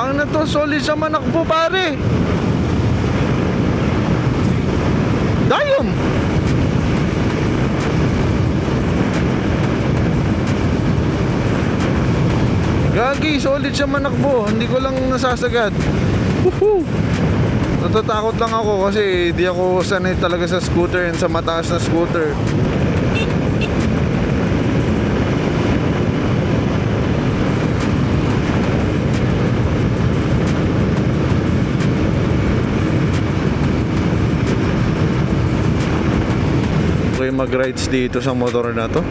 Tang na to, solid sa manakbo pare. Dayom. Gagi, solid siya manakbo. Hindi ko lang nasasagad. Woohoo! Natatakot lang ako kasi di ako sanay talaga sa scooter and sa mataas na scooter. Okay, mag-rides dito sa motor na to.